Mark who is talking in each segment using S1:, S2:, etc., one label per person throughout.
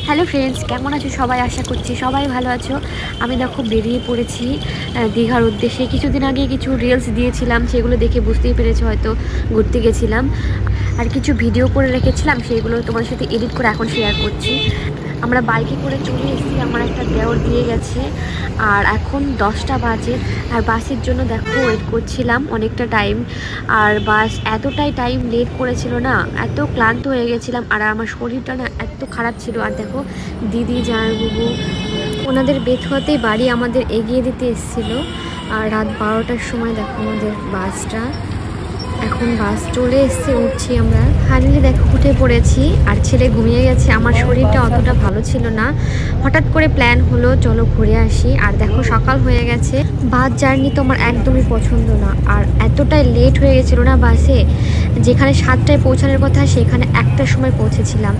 S1: Hello friends, কেমন আছো সবাই? আশা করছি সবাই ভালো আছো। আমি দেখো বেরিয়ে পড়েছি দীঘার উদ্দেশ্যে। কিছুদিন আগে কিছু রিলস দিয়েছিলাম, সেগুলো দেখে বুঝতেই পেরেছো হয়তো ঘুরতে গেছিলাম। আর কিছু ভিডিও করে রেখেছিলাম, সেইগুলো তোমাদের সাথে এডিট করে এখন শেয়ার করছি। আমরা বাইকে করে চলে এসেছি, আমার একটা দেওর দিয়ে গেছে। আর এখন 10টা বাজে। আর বাসের জন্য দেখো ওয়েট করছিলাম অনেকটা টাইম। আর বাস এতটাই টাইম লেট করেছিল না, এত ক্লান্ত হয়ে গেছিলাম। আর আমার শরীরটা না এত খারাপ ছিল। আর দেখো দিদি জামাইবাবু ওনাদের বেথুয়াতেই বাড়ি আমাদের এগিয়ে দিতে এসেছিলো। আর রাত 12টার সময় দেখো আমাদের বাসটা, এখন বাস চলে এসছে, উঠছি আমরা। ফাইনালি দেখো উঠে পড়েছি। আর ছেলে ঘুমিয়ে গেছে। আমার শরীরটা অতটা ভালো ছিল না, হঠাৎ করে প্ল্যান হলো চলো ঘুরে আসি। আর দেখো সকাল হয়ে গেছে। বাস জার্নি তো আমার একদমই পছন্দ না। আর এতটাই লেট হয়ে গেছিলো না বাসে, যেখানে 7টায় পৌঁছানোর কথা সেখানে 1টার সময় পৌঁছেছিলাম।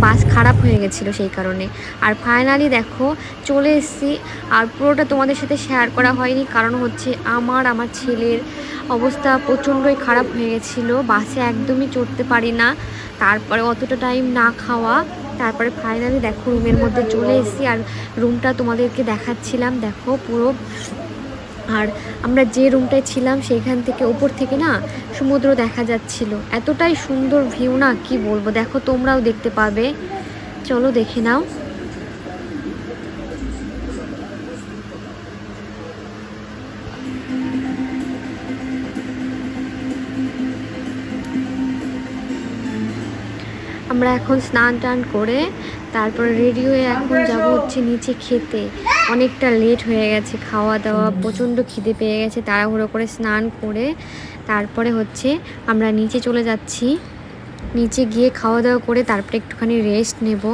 S1: বাস খারাপ হয়ে গেছিলো সেই কারণে। আর ফাইনালি দেখো চলে এসেছি। আর পুরোটা তোমাদের সাথে শেয়ার করা হয়নি, কারণ হচ্ছে আমার ছেলের অবস্থা প্রচণ্ডই খারাপ হয়ে গেছিলো। বাসে একদমই চড়তে পারি না, তারপরে অতটা টাইম না খাওয়া। তারপরে ফাইনালি দেখো রুমের মধ্যে চলে এসেছি। আর রুমটা তোমাদেরকে দেখাচ্ছিলাম, দেখো পুরো। আর আমরা যে রুমটায় ছিলাম সেইখান থেকে উপর থেকে না সমুদ্র দেখা যাচ্ছিল। এতটাই সুন্দর ভিউ না, কি বলবো। দেখো তোমরাও দেখতে পাবে, চলো দেখে নাও। আমরা এখন স্নান টান করে তারপরে রেডি হয়ে এখন যাব হচ্ছে নিচে খেতে। অনেকটা লেট হয়ে গেছে, খাওয়া দাওয়া প্রচণ্ড খিদে পেয়ে গেছে। তাড়াহুড়ো করে স্নান করে তারপরে হচ্ছে আমরা নিচে চলে যাচ্ছি। নিচে গিয়ে খাওয়া দাওয়া করে তারপরে একটুখানি রেস্ট নেব।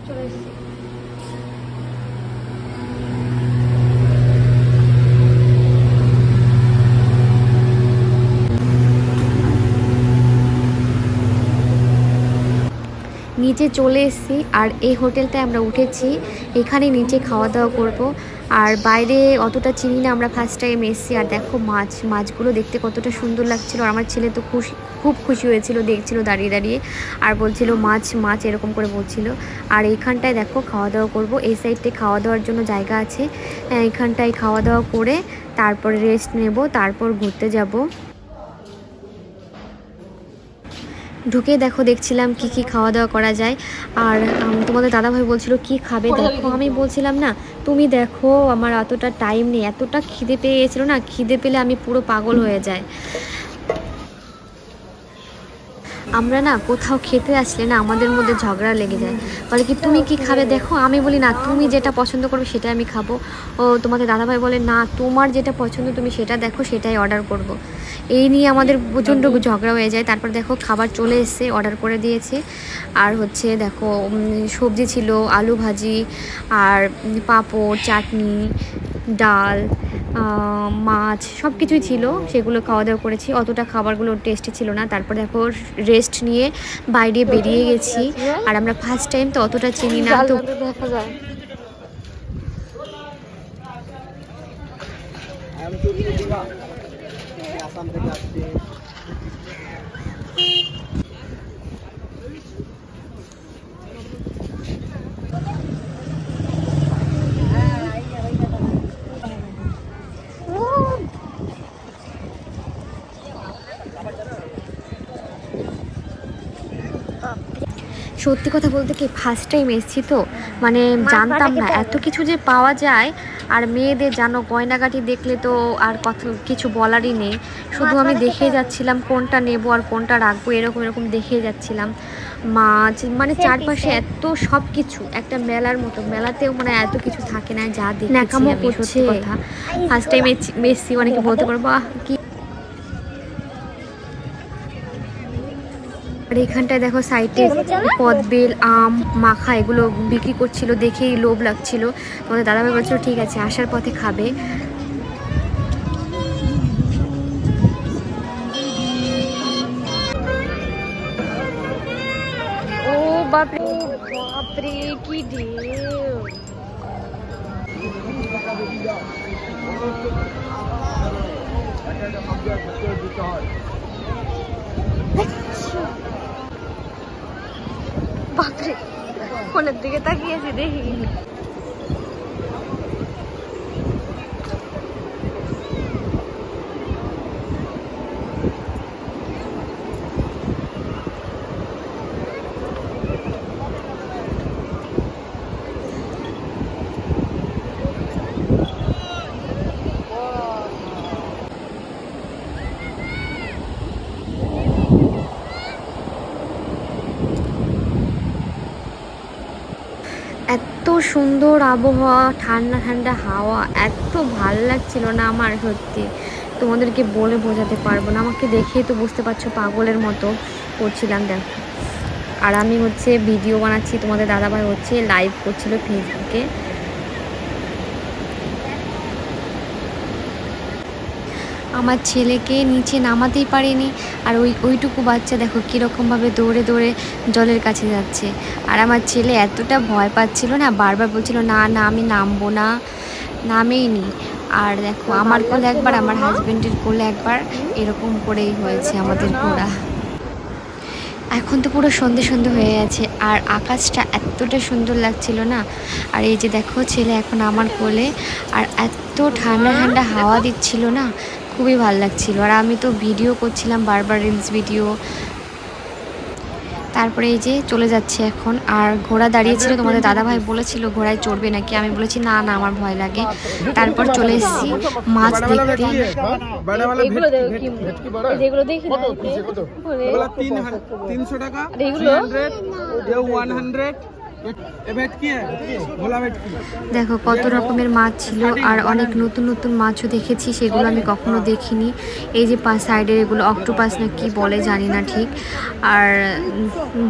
S1: চলে এসেছি। নিচে চলে এসেছি। আর এই হোটেলটায় আমরা উঠেছি, এখানে নিচে খাওয়া দাওয়া করব। আর বাইরে অতটা চিনি না, আমরা ফার্স্ট টাইম এসেছি। আর দেখো মাছগুলো দেখতে কতটা সুন্দর লাগছিল। আর আমার ছেলে তো খুব খুশি হয়েছিল, দেখছিল দাঁড়িয়ে দাঁড়িয়ে আর বলছিল মাছ এরকম করে বলছিল। আর এইখানটায় দেখো খাওয়া দাওয়া করব। এই সাইডটায় খাওয়া দাওয়ার জন্য জায়গা আছে, এইখানটায় খাওয়া দাওয়া করে তারপরে রেস্ট নেব, তারপর ঘুরতে যাব। ঢুকে দেখো দেখছিলাম কি খাওয়া দাওয়া করা যায়। আর তোমাদের দাদাভাই বলছিল কি খাবে দেখো। আমি বলছিলাম না তুমি দেখো, আমার এতটা টাইম নেই। এতটা খিদে পেয়ে গেছিলো না, খিদে পেলে আমি পুরো পাগল হয়ে যাই। আমরা না কোথাও খেতে আসলে না আমাদের মধ্যে ঝগড়া লেগে যায়। বলে কি তুমি কি খাবে দেখো। আমি বলি না, তুমি যেটা পছন্দ করবে সেটাই আমি খাবো। ও তোমাদের দাদাভাই বলে না, তোমার যেটা পছন্দ তুমি সেটা দেখো, সেটাই অর্ডার করব। এই নিয়ে আমাদের প্রচণ্ড ঝগড়া হয়ে যায়। তারপর দেখো খাবার চলে এসছে, অর্ডার করে দিয়েছে। আর হচ্ছে দেখো সবজি ছিল, আলু ভাজি আর পাঁপড়, চাটনি, ডাল, মাছ সব কিছুই ছিল। সেগুলো খাওয়া দাওয়া করেছি। অতটা খাবারগুলো টেস্টি ছিল না। তারপর দেখো রেস্ট নিয়ে বাইরে বেরিয়ে গেছি। আর আমরা ফার্স্ট টাইম তো অতটা চিনি না, তো দেখা যায়। সত্যি কথা বলতে কি ফার্স্ট টাইম এসেছি তো, মানে জানতাম না এত কিছু যে পাওয়া যায়। আর মেয়েদের জানো গয়নাগাটি দেখলে তো আর কথা কিছু বলারই নেই। শুধু আমি দেখে যাচ্ছিলাম কোনটা নেব আর কোনটা রাখবো, এরকম দেখে যাচ্ছিলাম। মাছ মানে চারপাশে এত সব কিছু, একটা মেলার মতো। মেলাতেও মানে এত কিছু থাকে না যা দেখেছি আমি। সত্যি কথা ফার্স্ট টাইম এসেছি, অনেকে বলতে পারবো কি। আর এখানটায় দেখো সাইডে কদবেল, আম, মাখা এগুলো বিক্রি করছিল, দেখেই লোভ লাগছিল। তোমাদের দাদাভাই বলছিল ঠিক আছে আসার পথে খাবে। বাপরে বাপরে কি ঢেউ। বাপরে ফোনের দিকে তাকিয়েছি দেখি। এত সুন্দর আবহাওয়া, ঠান্ডা ঠান্ডা হাওয়া, এত ভাল লাগছিল না আমার, সত্যি তোমাদেরকে বলে বোঝাতে পারবো না। আমাকে দেখেই তো বুঝতে পারছো পাগলের মতো করছিলাম দেখো। আর আমি হচ্ছে ভিডিও বানাচ্ছি, তোমাদের দাদাভাই হচ্ছে লাইভ করছিল ফেসবুকে। আমার ছেলেকে নিচে নামাতেই পারিনি, আর ওইটুকু বাচ্চা দেখো কীরকমভাবে দৌড়ে দৌড়ে জলের কাছে যাচ্ছে। আর আমার ছেলে এতটা ভয় পাচ্ছিল না, বারবার বলছিল না না আমি নামবো না, নামেই নি। আর দেখো আমার কোলে একবার, আমার হাজব্যান্ডের কোলে একবার, এরকম করেই হয়েছে আমাদের ঘোরা। এখন তো পুরো সন্ধে সন্ধে হয়ে গেছে, আর আকাশটা এতটা সুন্দর লাগছিল না। আর এই যে দেখো ছেলে এখন আমার কোলে, আর এত ঠান্ডা ঠান্ডা হাওয়া দিচ্ছিল না, খুবই ভালো লাগছিল। আর আমি তো ভিডিও করছিলাম বারবার, রিলস ভিডিও। তারপরে এই যে চলে যাচ্ছে এখন। আর ঘোড়া দাঁড়িয়েছিল, তোমাদের দাদাভাই বলেছিল ঘোড়ায় চড়বে নাকি, আমি বলেছি না না আমার ভয় লাগে। তারপর চলে এসেছি মাছ দেখতে। দেখো কত রকমের মাছ ছিল, আর অনেক নতুন নতুন মাছও দেখেছি, সেগুলো আমি কখনো দেখিনি। এই যে সাইডের এগুলো অক্টোপাস না কি বলে জানি না ঠিক। আর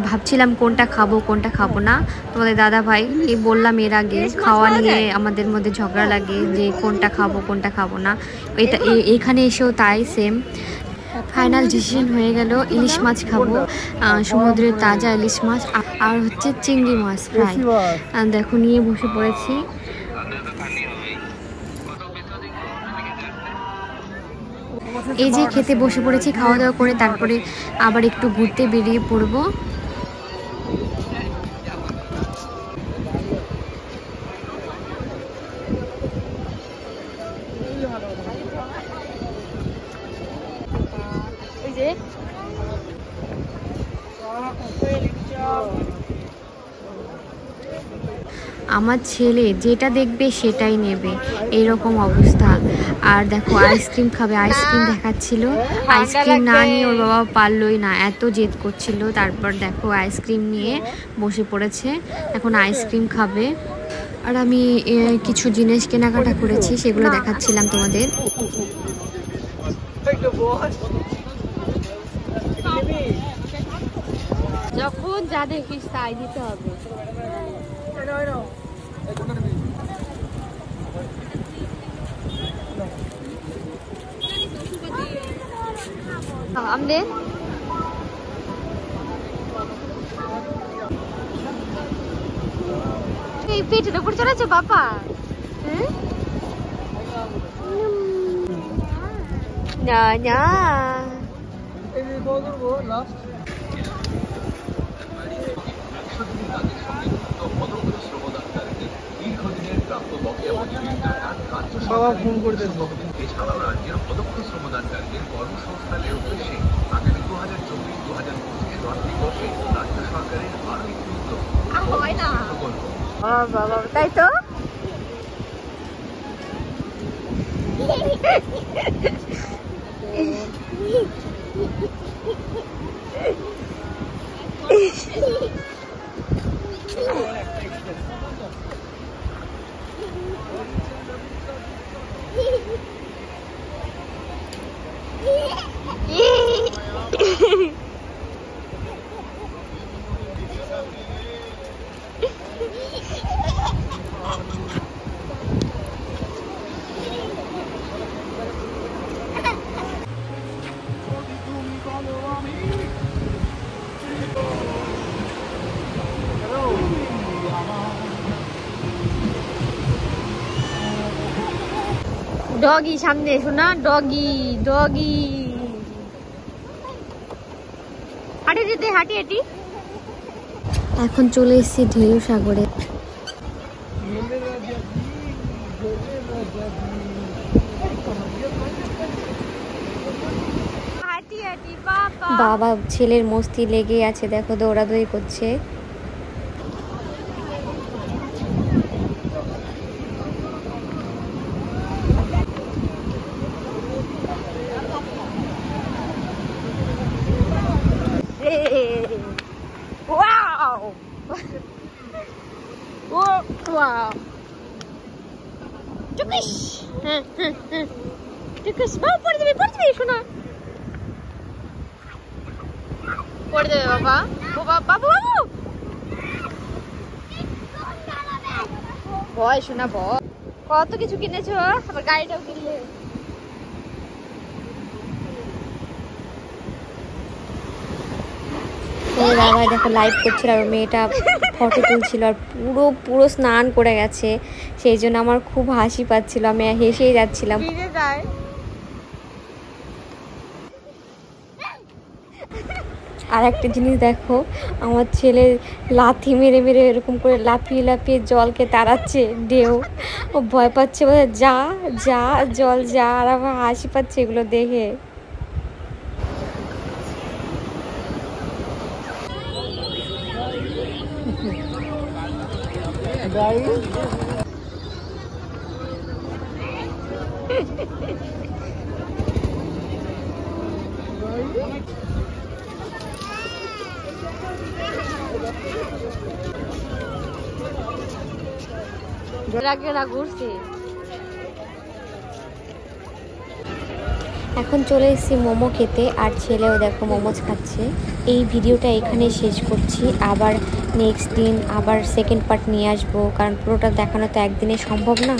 S1: ভাবছিলাম কোনটা খাবো কোনটা খাবো না। তোমাদের দাদা ভাই এই বললাম এর আগে, খাওয়া নিয়ে আমাদের মধ্যে ঝগড়া লাগে যে কোনটা খাবো না। এটা এখানে এসেও তাই সেম। ফাইনাল ডিসিশন হয়ে গেল ইলিশ মাছ খাবো, সমুদ্রের তাজা ইলিশ মাছ, আর হচ্ছে চিংড়ি মাছ ফ্রাই। দেখো নিয়ে বসে পড়েছি। এই যে খেতে বসে পড়েছি, খাওয়া দাওয়া করে তারপরে আবার একটু ঘুরতে বেরিয়ে পড়বো। আমার ছেলে যেটা দেখবে সেটাই নেবে, এরকম অবস্থা। আর দেখো আইসক্রিম খাবে, আইসক্রিম দেখাচ্ছিল, আইসক্রিম না নিয়ে ওর বাবা পারলই না, এত জেদ করছিল। তারপর দেখো আইসক্রিম নিয়ে বসে পড়েছে, এখন আইসক্রিম খাবে। আর আমি কিছু জিনিস কেনাকাটা করেছি, সেগুলো দেখাচ্ছিলাম তোমাদের। যখন যা দেখিস তাই দিতে হবে। আমাদের এই পেটের উপর চড়েছে বাবা। না না
S2: বাবা ফোন করতে
S3: এছাড়াও রাজ্যের অদক্ষ শ্রমদানকারীদের কর্মসংস্থানের উদ্দেশ্যে আগামী 2024-2025 আর্থিক বর্ষে রাজ্য সরকারের আরো একটি উদ্যোগ
S1: বাবা, তাই তো ডগি সামনে শোনা, ডগি ডগি হাঁটি যেতে হাঁটি হাঁটি। এখন চলে এসেছি ঢেউ সাগরে। বাবা ছেলের মস্তি লেগে আছে, দেখো দৌড়াদৌড়ি করছে। Wow! Wow! Tukish! Tukish! Babu পড়ে যাবে শোনা। পড়ে যাবে বাবা। বাবু বাবু ভয় শোনা ভয়। কত কিছু কিনেছো, আবার গাড়িটাও কিনলে। বাবা দেখো লাইভ করছিল আর মেয়েটা ফটো তুলছিল আর পুরো স্নান করে গেছে, সেই জন্য আমার খুব হাসি পাচ্ছিল, আমি হেসেই যাচ্ছিলাম। আর একটা জিনিস দেখো, আমার ছেলে লাথি মেরে মেরে এরকম করে লাফিয়ে লাফিয়ে জলকে তাড়াচ্ছে, ঢেউ। ও ভয় পাচ্ছে, যা যা জল যা, আর আমার হাসি পাচ্ছে এগুলো দেখে। এখন চলে এসেছি মোমো খেতে, আর ছেলেও দেখো মোমোজ খাচ্ছে। এই ভিডিওটা এখানে শেষ করছি, আবার নেক্সট দিন আবার সেকেন্ড পার্ট নিয়ে আসবো, কারণ পুরোটা দেখানো তো একদিনে সম্ভব না।